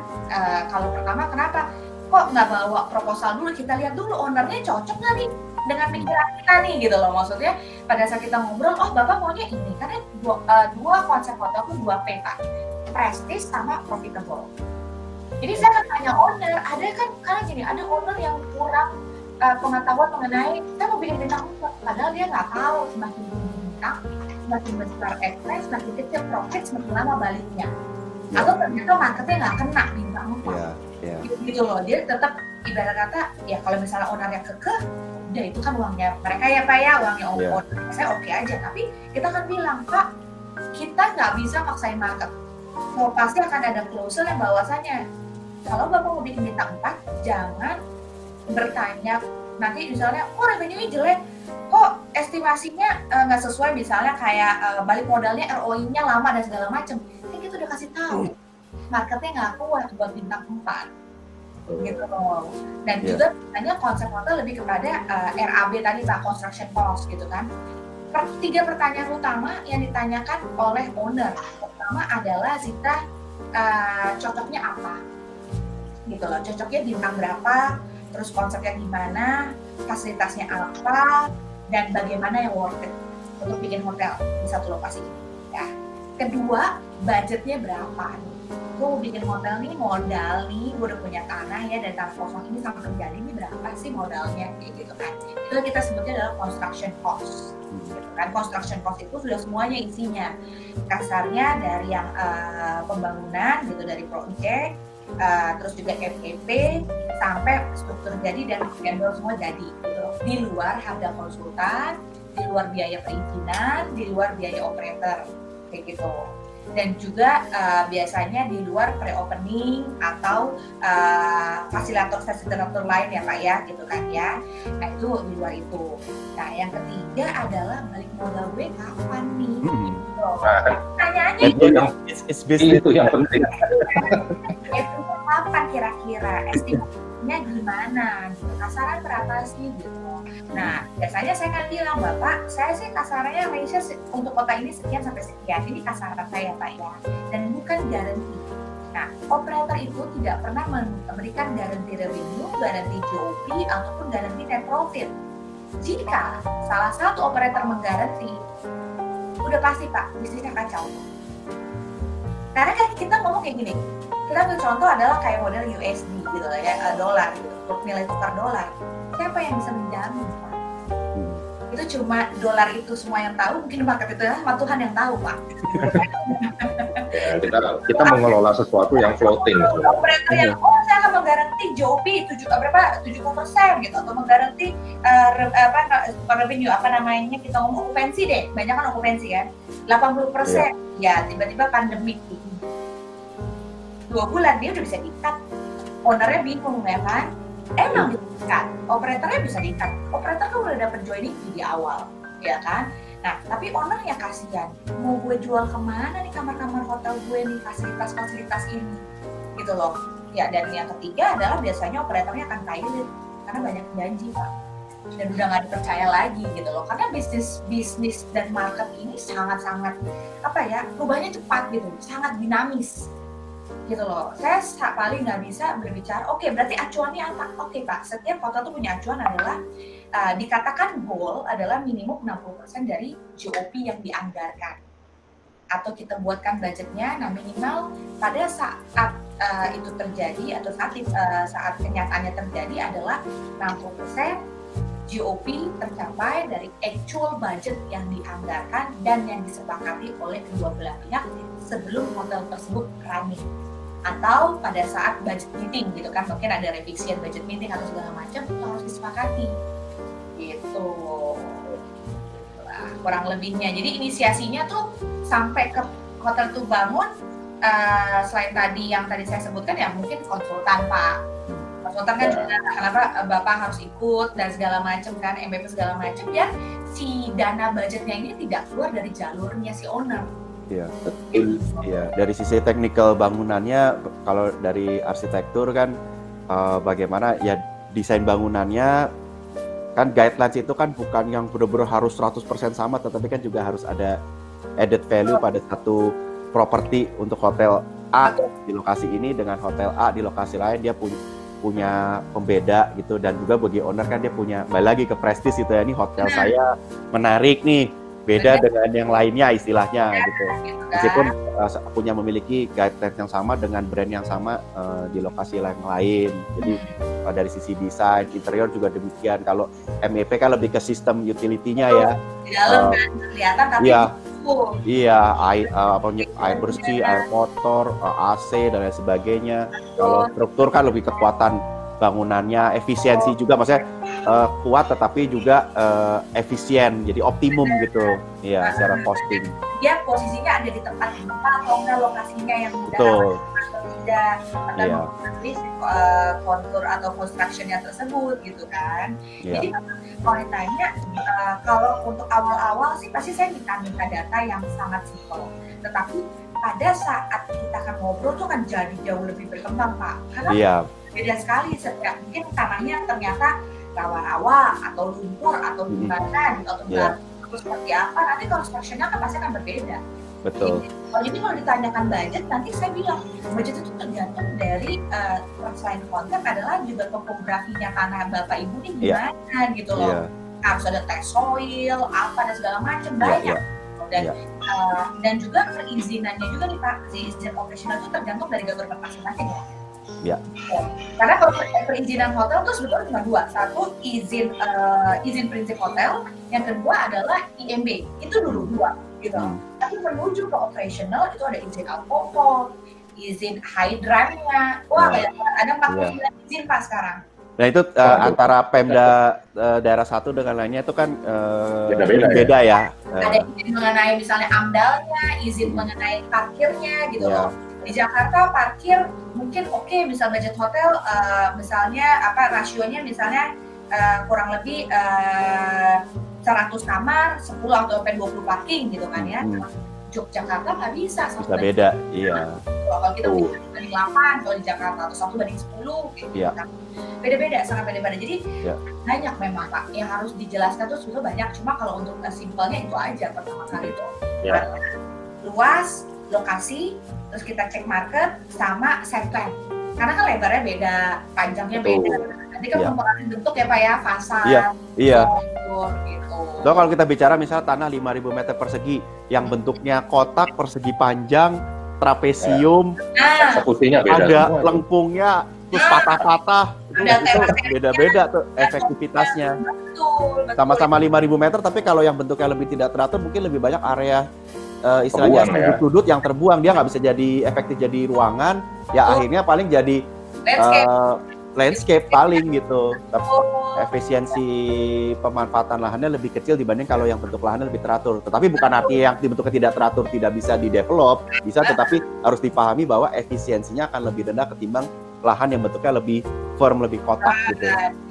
kalau pertama kenapa kok nggak bawa proposal dulu, kita lihat dulu ownernya cocok nggak nih dengan pikiran kita nih gitu loh. Maksudnya pada saat kita ngobrol, oh Bapak maunya ini, karena dua konsep hotel itu 2P Pak, prestige sama profitable. Jadi saya akan tanya owner, ada kan, karena gini, ada owner yang kurang pengetahuan mengenai, saya mau bikin bintang 4, padahal dia nggak tahu semakin tinggi bintang, semakin besar expense, semakin kecil profit, semakin lama baliknya. Atau ternyata marketnya nggak kena bintang 4. Gitu loh, dia tetap ibarat kata, ya kalau misalnya ownernya kekeh, udah itu kan uangnya mereka ya Pak ya, uangnya owner, saya oke aja. Tapi kita kan bilang, Pak, kita nggak bisa maksain market. So, pasti akan ada klausul yang bahwasannya, kalau Bapak mau bikin bintang 4, jangan bertanya nanti misalnya, kok revenue-nya jelek, kok estimasinya nggak sesuai, misalnya kayak balik modalnya, ROI-nya lama dan segala macam. Kan kita udah kasih tahu, marketnya nggak kuat buat bintang 4. Gitu loh. Dan juga misalnya konsep hotel lebih kepada RAB tadi Pak, construction cost gitu kan. 3 pertanyaan utama yang ditanyakan oleh owner. Pertama adalah Zita cocoknya apa? Gitu loh, cocoknya bintang berapa, terus konsepnya gimana, fasilitasnya apa, dan bagaimana yang worth it untuk bikin hotel di satu lokasi. Ya. Kedua, budgetnya berapa? gue mau bikin hotel nih, modal nih, gue udah punya tanah ya, dari tanah kosong ini sampai terjadi ini berapa sih modalnya, kayak gitu kan. Itu kita sebutnya adalah construction cost, gitu kan. Construction cost itu sudah semuanya isinya, kasarnya dari yang pembangunan gitu, dari proyek, terus juga MEP, sampai struktur jadi dan vendor semua jadi, gitu. Di luar harga konsultan, di luar biaya perizinan, di luar biaya operator, kayak gitu. Dan juga biasanya di luar pre-opening atau fasilitator lain ya Pak ya, gitu kan ya. Nah itu di luar itu. Nah yang ketiga adalah balik modal gue kapan nih? Gitu. Pertanyaannya itu yang penting. Itu kapan kira-kira? Estimasinya gimana? Gitu. Kasaran berapa sih? Gitu. Nah, biasanya saya kan bilang, Bapak, saya sih kasarannya range untuk kota ini sekian sampai sekian. Ini kasaran saya, Pak ya. Dan bukan garansi. Nah, operator itu tidak pernah memberikan garansi revenue, garansi GOP, ataupun garansi net profit. Jika salah satu operator menggaransi, udah pasti, Pak, bisnisnya kacau. Karena kan kita ngomong kayak gini, kita ambil contoh adalah kayak model USD gitu ya, dolar gitu, nilai tukar dolar. Siapa yang bisa menjamin, Pak? Itu cuma dolar itu semua yang tahu, mungkin market itu ya, cuma Tuhan yang tahu, Pak. Ya, kita mengelola sesuatu yang floating. Operator yang, saya akan menggaranti GOP 70% gitu, atau menggaranti revenue, apa namanya, kita ngomong okupansi deh, banyak kan okupansi kan, 80%, ya tiba-tiba pandemik gitu. 2 bulan dia udah bisa di-cut, ownernya bingung ya kan, emang di-cut, operatornya bisa di-cut, operator kan udah dapet joining di awal, ya kan. Nah, tapi ownernya kasihan, mau gue jual kemana nih kamar-kamar hotel gue nih, fasilitas-fasilitas ini, gitu loh. Ya, dan yang ketiga adalah biasanya operatornya akan pilot, karena banyak janji, Pak. Dan udah nggak dipercaya lagi, gitu loh. Karena bisnis dan market ini sangat-sangat, perubahannya cepat gitu, sangat dinamis. Gitu loh, saya paling nggak bisa berbicara, oke, berarti acuannya apa? Oke Pak, setiap hotel tuh punya acuan adalah, dikatakan goal adalah minimum 60% dari GOP yang dianggarkan. Atau kita buatkan budgetnya, nah minimal pada saat itu terjadi, atau saat kenyataannya terjadi adalah 60% GOP tercapai dari actual budget yang dianggarkan dan yang disepakati oleh kedua belah pihak sebelum hotel tersebut running. Atau pada saat budget meeting gitu kan, mungkin ada revision budget meeting atau segala macam, itu harus disepakati gitu. Nah, kurang lebihnya, jadi inisiasinya tuh sampai ke hotel tuh bangun, selain tadi yang tadi saya sebutkan ya mungkin konsultan Pak, konsultan kan juga kenapa Bapak harus ikut dan segala macam kan, MVP segala macam, ya si dana budgetnya ini tidak keluar dari jalurnya si owner. Iya, iya. Dari sisi teknikal bangunannya, kalau dari arsitektur kan bagaimana ya desain bangunannya kan guidelines itu kan bukan yang benar-benar harus 100% sama, tetapi kan juga harus ada added value pada satu properti. Untuk hotel A di lokasi ini dengan hotel A di lokasi lain, dia punya pembeda gitu, dan juga bagi owner kan dia punya, balik lagi ke prestis gitu ya, ini hotel saya menarik nih, beda dengan yang lainnya istilahnya gitu. Meskipun memiliki guidelines yang sama dengan brand yang sama di lokasi lain. Jadi dari sisi desain interior juga demikian. Kalau MEP kan lebih ke sistem utility-nya ya. Di dalam kan kelihatan tapi air bersih, air kotor, AC dan lain sebagainya. Kalau struktur kan lebih kekuatan bangunannya, efisiensi juga, maksudnya kuat tetapi juga efisien, jadi optimum gitu ya secara costing. Dia posisinya ada di tempat yang tepat atau enggak, lokasinya yang mudah atau tidak, atau kontur atau construction-nya tersebut gitu kan. Jadi kalau ditanya, kalau untuk awal-awal sih pasti saya minta data yang sangat simpel, tetapi pada saat kita akan ngobrol tuh kan jadi jauh lebih berkembang Pak, karena beda sekali. Mungkin tanahnya ternyata rawa-rawa atau lumpur atau jembatan atau seperti apa, nanti construction-nya kan pasti akan berbeda. Betul. Jadi kalau ditanyakan budget, nanti saya bilang budget itu tergantung dari selain konsep adalah juga topografinya tanah Bapak Ibu ini gimana gitu loh. Harus ada test soil, apa dan segala macam, banyak. Dan juga perizinannya juga nih Pak, izin operasional itu tergantung dari government masing-masing ya. Ya. Karena kalau perizinan hotel itu sebetulnya cuma dua, satu izin prinsip hotel, yang kedua adalah IMB, itu dulu dua gitu. Tapi menuju ke operasional itu ada izin alkohol, izin hydrannya, ada 49 izin Pak sekarang. Nah itu antara Pemda daerah satu dengan lainnya itu kan beda ya. Ada izin mengenai misalnya AMDALnya, izin mengenai parkirnya gitu loh. Di Jakarta parkir mungkin bisa budget hotel misalnya rasionya misalnya kurang lebih 100 kamar, 10 atau 20 parking gitu kan ya. Yogyakarta nggak bisa. Bisa beda, iya. Kalau kita banding 8 kalau di Jakarta atau 1:10 gitu kan. Beda-beda, sangat beda-beda. Jadi banyak memang Pak yang harus dijelaskan tuh sebetulnya banyak. Cuma kalau untuk simpelnya itu aja pertama kali tuh. Luas, lokasi, terus kita cek market sama set plan. Karena kan lebarnya beda, panjangnya beda. Nanti kan mempengaruhi bentuk ya Pak ya, fasad. Iya. Gitu. So kalau kita bicara misalnya tanah 5.000 meter persegi yang bentuknya kotak, persegi panjang, trapesium, ada lengkungnya, terus patah-patah, itu beda-beda tuh efektivitasnya. Betul. Sama-sama 5.000 meter, tapi kalau yang bentuknya lebih tidak teratur mungkin lebih banyak area istilahnya sudut-sudut yang terbuang, dia nggak bisa jadi efektif jadi ruangan, ya akhirnya paling jadi landscape paling gitu. Tapi efisiensi pemanfaatan lahannya lebih kecil dibanding kalau yang bentuk lahannya lebih teratur. Tetapi bukan arti yang bentuknya tidak teratur tidak bisa di-develop, bisa, tetapi harus dipahami bahwa efisiensinya akan lebih rendah ketimbang lahan yang bentuknya lebih firm, lebih kotak gitu.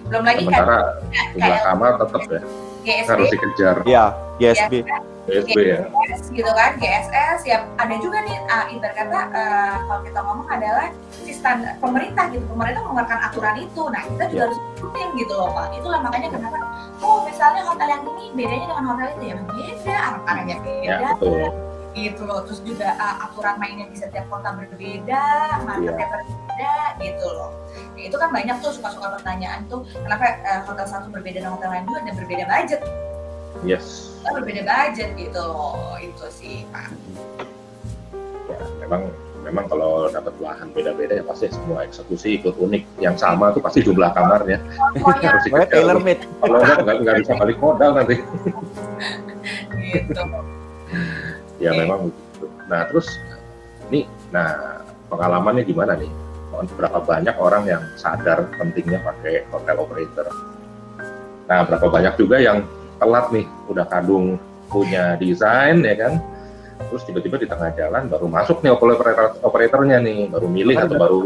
Belum lagi sementara jumlah kamar tetap ya harus dikejar. Ya, GSB. GSB ya. Gitu kan, GSS ya ada juga nih ibarat kata kalau kita ngomong adalah sistem pemerintah gitu, pemerintah mengeluarkan aturan itu, nah kita juga harus ikutin gitu loh Pak. Itulah makanya kenapa misalnya hotel yang ini bedanya dengan hotel itu ya beda, anak-anaknya beda gitu loh, terus juga aturan mainnya di setiap kota berbeda, marketnya berbeda gitu loh. Ya, itu kan banyak tuh suka-suka pertanyaan tuh kenapa hotel satu berbeda dengan hotel lain juga dan berbeda budget. Yes. Berbeda budget gitu loh, itu sih Pak. Ya, memang kalau dapat lahan beda-beda ya pasti semua eksekusi ikut unik. Yang sama tuh pasti jumlah kamarnya. Harus tailor made. Kalau nggak bisa balik modal nanti. Gitu. Ya memang begitu. Nah terus pengalamannya gimana nih? Berapa banyak orang yang sadar pentingnya pakai hotel operator? Nah berapa banyak juga yang telat nih, udah kadung punya desain ya kan, terus tiba-tiba di tengah jalan baru masuk nih operatornya nih, baru milih atau baru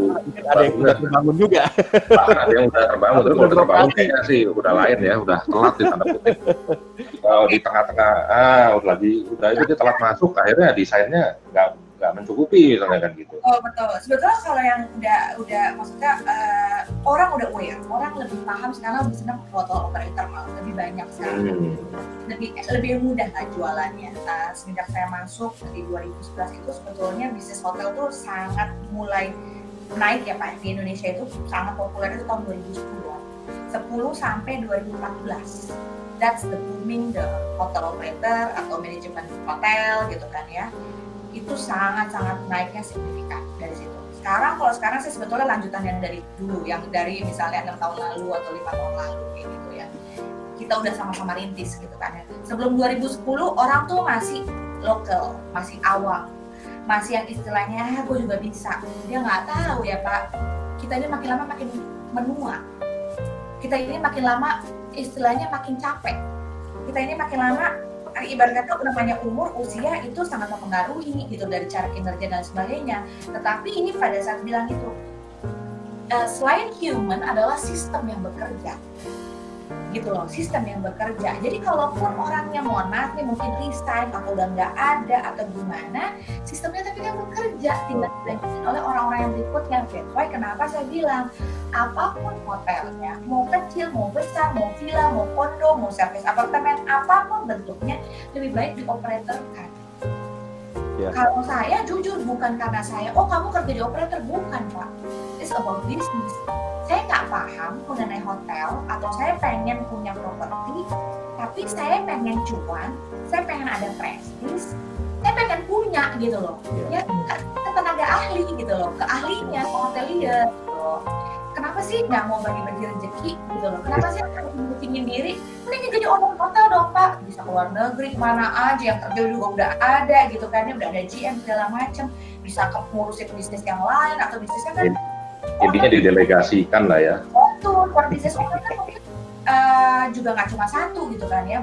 ada yang udah terbangun juga. Bahkan ada yang udah terbangun, terus udah terbangun kayaknya sih udah lain ya, udah telat di tanda kutip. Kalau di tengah-tengah udah itu dia telat masuk, akhirnya desainnya nggak mencukupi misalnya kan gitu. Oh betul. Sebetulnya kalau yang udah maksudnya orang udah aware, orang lebih paham sekarang, lebih senang hotel operator malah lebih banyak sekarang. Lebih mudah lah jualannya. Semenjak saya masuk di 2011 itu sebetulnya bisnis hotel tuh sangat mulai naik ya Pak. Di Indonesia itu sangat populer itu tahun 2010 sampai 2014. That's the booming the hotel operator atau manajemen hotel gitu kan ya. Itu sangat-sangat naiknya signifikan dari situ. Kalau sekarang sih sebetulnya lanjutan yang dari dulu, yang dari misalnya 6 tahun lalu atau 5 tahun lalu kayak gitu ya. Kita udah sama-sama rintis gitu kan ya. Sebelum 2010 orang tuh masih lokal, masih awam, masih yang istilahnya gue juga bisa. Dia nggak tahu ya Pak. Kita ini makin lama makin menua. Kita ini makin lama istilahnya makin capek. Kita ini makin lama ibarat kata namanya umur, usia itu sangat mempengaruhi gitu dari cara kinerja dan sebagainya. Tetapi ini pada saat bilang itu selain human adalah sistem yang bekerja gitu loh, sistem yang bekerja. Jadi kalaupun orangnya mohon maaf nih mungkin resign atau udah nggak ada atau gimana, sistemnya tapi kan bekerja, tinggal dilanjutin oleh orang-orang yang berikutnya. That's why kenapa saya bilang apapun hotelnya, mau kecil, mau besar, mau villa, mau kondo, mau service apartemen, apapun bentuknya lebih baik dioperatorkan. Yeah. Kalau saya jujur bukan karena saya, kamu kerja di operator, bukan Pak. It's about business. Saya nggak paham mengenai hotel atau saya pengen punya properti, tapi saya pengen cuan, saya pengen ada prestis, saya pengen punya gitu loh. Ya ke tenaga ahli gitu loh, ke ahlinya, ke hotelier gitu loh. Kenapa sih nggak mau bagi-bagi rezeki gitu loh? Kenapa sih harus musingin diri? Mending jadi owner hotel dong Pak, bisa keluar negeri kemana aja, yang kerja juga udah ada gitu kan, ya udah ada GM segala macem, bisa ngurusin bisnis yang lain atau bisnisnya kan intinya didelegasikan lah ya. Betul, core bisnis owner kan mungkin juga nggak cuma satu gitu kan ya,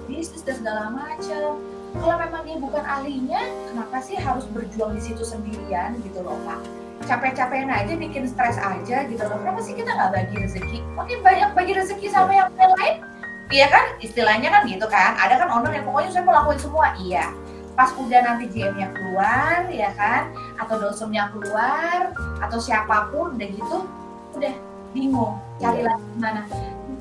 bisnis dan segala macem. Kalau memang dia bukan ahlinya, kenapa sih harus berjuang di situ sendirian gitu loh Pak? Capek-capekin aja, bikin stres aja gitu loh. Kenapa sih kita nggak bagi rezeki? Makin banyak bagi rezeki sama yang lain, iya kan? Istilahnya kan gitu kan. Ada kan owner yang pokoknya saya mau lakuin semua, iya. Pas udah nanti GM-nya keluar, ya kan? Atau dosennya keluar, atau siapapun udah gitu, udah bingung. Cari lagi gimana?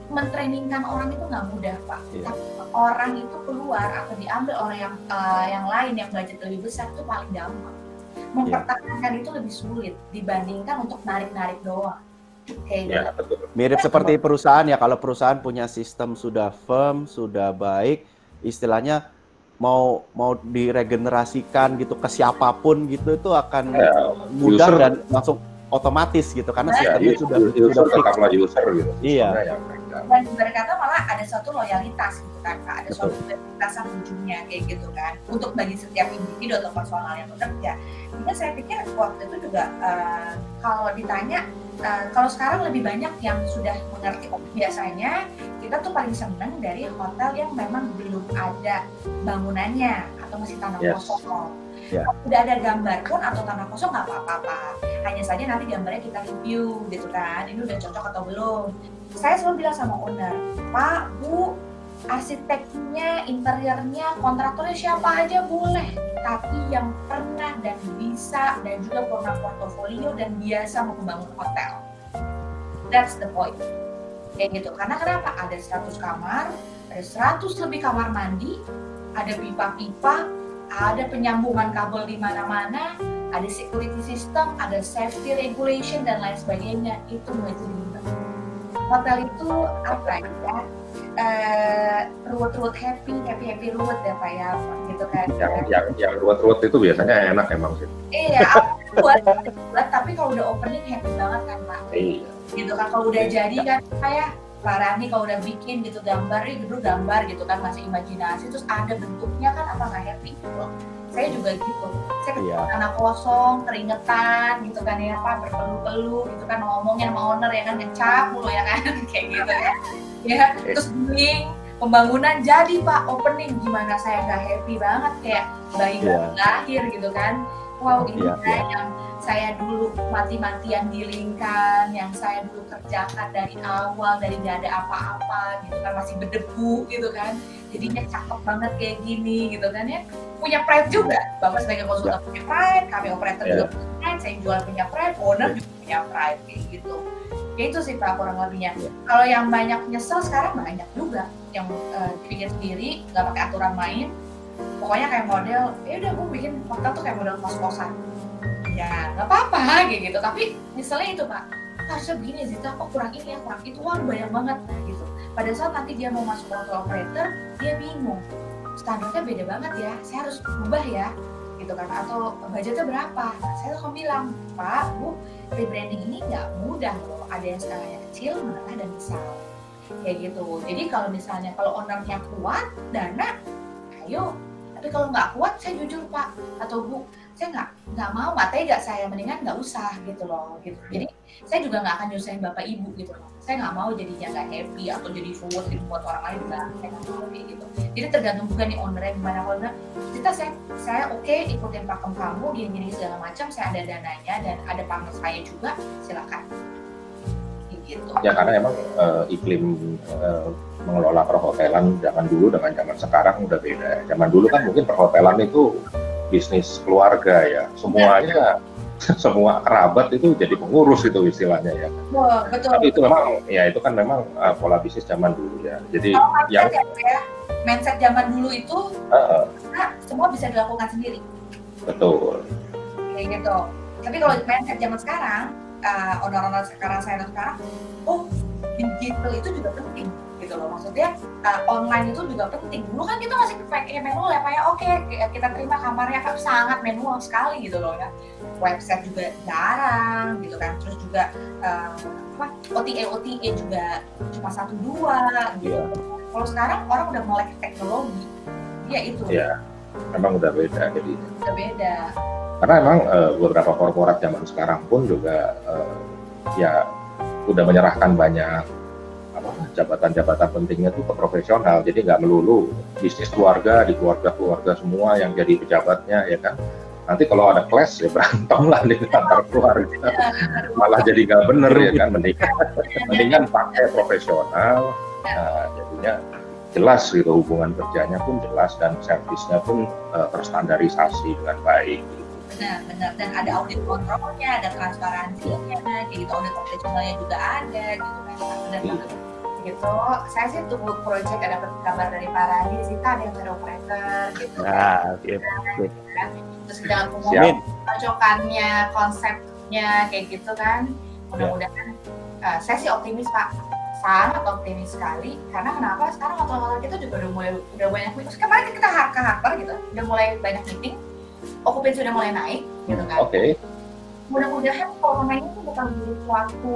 Mentrainingkan orang itu nggak mudah Pak. Tapi orang itu keluar atau diambil orang yang lain yang budget lebih besar itu paling gampang. Mempertahankan itu lebih sulit dibandingkan untuk narik-narik doang. Ya, betul. Mirip seperti perusahaan ya, kalau perusahaan punya sistem sudah firm, sudah baik, istilahnya mau diregenerasikan gitu ke siapapun gitu itu akan mudah dan langsung otomatis gitu karena sistemnya sudah tetaplah user gitu. Iya. Dan ibarat kata malah ada suatu loyalitas gitu kan Pak, ada suatu loyalitas sama ujungnya kayak gitu kan untuk bagi setiap individu atau personal yang bekerja. Jadi saya pikir waktu itu juga kalau ditanya kalau sekarang lebih banyak yang sudah mengerti. Biasanya kita tuh paling seneng dari hotel yang memang belum ada bangunannya atau masih tanah kosong. Udah ada gambar pun atau tanah kosong nggak apa-apa, hanya saja nanti gambarnya kita review gitu kan, ini udah cocok atau belum. Saya selalu bilang sama owner, Pak, Bu, arsiteknya, interiornya, kontraktornya siapa aja boleh, tapi yang pernah dan bisa dan juga punya portofolio dan biasa mau membangun hotel. That's the point. Kayak gitu, karena kenapa? Ada 100 kamar, ada 100 lebih kamar mandi, ada pipa-pipa, ada penyambungan kabel di mana-mana, ada security system, ada safety regulation dan lain sebagainya. Itu menjadi ribet. Hotel itu apa ya? Ruwet-ruwet happy ruwet ya Pak ya, gitu kan. Yang ruwet-ruwet itu biasanya enak emang sih. Iya, ruwet, tapi kalau udah opening happy banget kan Pak. Iya. Gitu kan, kalau udah jadi kan kayak Pak Rani kalau udah bikin gitu gambar, dulu gambar gitu kan masih imajinasi, terus ada bentuknya kan apa nggak happy gitu loh. Saya juga gitu, saya ketemu anak kosong, keringetan gitu kan ya Pak, berpeluh-peluh gitu kan, ngomongnya sama owner ya kan, ngecap mulu ya kan, kayak gitu ya. Ya, terus bingung, pembangunan jadi Pak, opening gimana saya nggak happy banget, kayak bayi baru lahir gitu kan. Wow, ini yang saya dulu mati-matian dilingkan, yang saya dulu kerjakan dari awal, dari nggak ada apa-apa gitu kan, masih berdebu gitu kan, jadinya cakep banget kayak gini gitu kan ya. Punya pride juga, Bapak sebagai konsultan punya pride, kami operator juga punya pride, saya jual punya pride, owner juga punya pride kayak gitu. Ya itu sih Pak kurang lebihnya. Kalau yang banyak nyesel sekarang banyak juga yang dipikir sendiri, nggak pakai aturan main. Pokoknya kayak model, ya udah gue bikin hotel tuh kayak model kos-kosan. Ya nggak apa-apa kayak gitu, tapi misalnya itu Pak, harusnya begini Zita, kok kurang ini ya, kurang itu, wah banyak banget nah, gitu. Pada saat nanti dia mau masuk hotel operator, dia bingung, standarnya beda banget ya, saya harus ubah ya, gitu kan, atau budgetnya berapa? Nah, saya akan bilang, Pak, Bu, rebranding ini nggak mudah loh, ada yang skalanya kecil, menengah, dan besar, kayak gitu. Jadi kalau misalnya kalau ownernya kuat, dana, ayo. Tapi kalau nggak kuat, saya jujur Pak atau Bu, saya nggak mau, nggak tega, saya mendingan nggak usah gitu loh, gitu. Jadi saya juga nggak akan nyusahin Bapak Ibu gitu loh. Saya nggak mau jadinya nggak happy atau jadi ruwet gitu buat orang lain juga, saya nggak mau kayak gitu. Jadi tergantung juga nih ownernya gimana. Kalau kita saya oke, ikutin pakem kamu gini segala macam, saya ada dananya dan ada partner saya juga, silakan. Gitu. Ya karena emang iklim mengelola perhotelan zaman dulu dengan zaman sekarang udah beda. Zaman dulu kan mungkin perhotelan itu bisnis keluarga ya, semuanya semua kerabat itu jadi pengurus itu istilahnya ya. Wah, betul. Tapi itu memang ya itu kan memang pola bisnis zaman dulu ya. Jadi yang mindset zaman dulu itu semua bisa dilakukan sendiri. Betul. Kayak gitu. Tapi kalau mindset zaman sekarang, owner-owner sekarang, oh digital itu juga penting gitu gitu loh. Maksudnya online itu juga penting. Dulu kan kita masih pakai manual ya Pak ya. Oke, kita terima kamarnya kan sangat manual sekali gitu loh ya. Website juga jarang gitu kan. Terus juga OTA juga cuma 1-2 gitu. Kalau sekarang orang udah melek teknologi, ya itu. Ya, memang udah beda jadi. Udah beda. Karena emang beberapa korporat zaman sekarang pun juga ya udah menyerahkan banyak jabatan-jabatan pentingnya tuh ke profesional, jadi nggak melulu bisnis keluarga, di keluarga semua yang jadi pejabatnya ya kan. Nanti kalau ada clash ya berantem lah di antar keluarga, malah jadi nggak bener ya kan. Mendingan pakai profesional, jadinya jelas gitu, hubungan kerjanya pun jelas dan servisnya pun terstandarisasi dengan baik. Benar, dan ada audit kontrolnya, ada transparansinya, kayak gitu, audit operasionalnya juga ada gitu kan. Benar banget. Gitu, saya sih tunggu project, ada kabar dari Pak Radi, Zita ada yang dari operator gitu kan. Terus dalam pencocokannya, konsepnya kayak gitu kan, mudah-mudahan saya sih optimis Pak, sangat optimis sekali. Karena kenapa? Sekarang hotel-hotel kita juga udah banyak meeting. Kemarin kita harker gitu, udah mulai banyak meeting, okupansi sudah mulai naik gitu kan. Mudah-mudahan corona ini tuh bukan menjadi suatu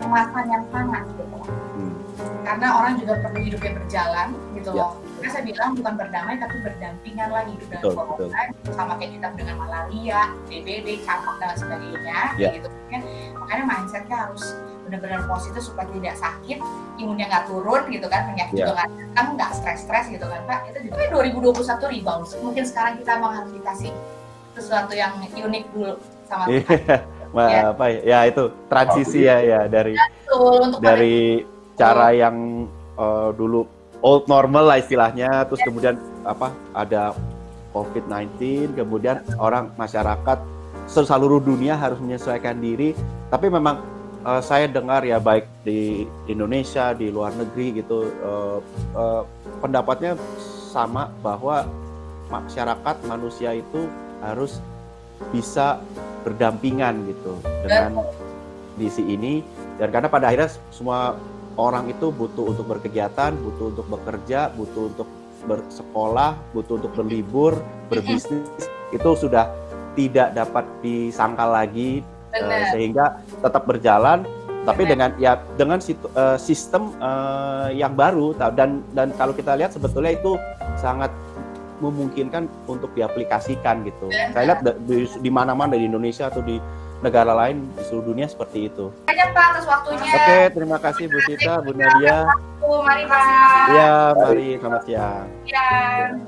kemasan yang sangat gitu. Karena orang juga perlu hidupnya berjalan gitu loh. Karena saya bilang bukan berdamai tapi berdampingan lah hidup dengan corona, sama kayak kita dengan malaria, DBD, campak dan sebagainya gitu kan. Makanya mindsetnya harus benar-benar positif supaya tidak sakit, imunnya nggak turun gitu kan, penyakit juga nggak datang, nggak stres gitu kan Pak. Itu juga 2021 rebound. Mungkin sekarang kita mau harus dikasih sesuatu yang unik dulu sama apa ya itu transisi ya dari cara yang dulu old normal lah istilahnya, terus kemudian ada COVID-19, kemudian masyarakat seluruh dunia harus menyesuaikan diri. Tapi memang saya dengar ya baik di Indonesia, di luar negeri gitu, pendapatnya sama bahwa manusia itu harus bisa berdampingan gitu dengan kondisi ini. Dan karena pada akhirnya semua orang itu butuh untuk berkegiatan, butuh untuk bekerja, butuh untuk bersekolah, butuh untuk berlibur, berbisnis, itu sudah tidak dapat disangkal lagi, sehingga tetap berjalan, tapi dengan sistem yang baru. Dan kalau kita lihat sebetulnya itu sangat memungkinkan untuk diaplikasikan gitu. Saya lihat di mana-mana di Indonesia atau di negara lain di seluruh dunia seperti itu. Banyak Pak atas waktunya. Oke, terima kasih Bu Sita, Bu Nadia. Mari Pak. Iya, mari, selamat siang. Siang.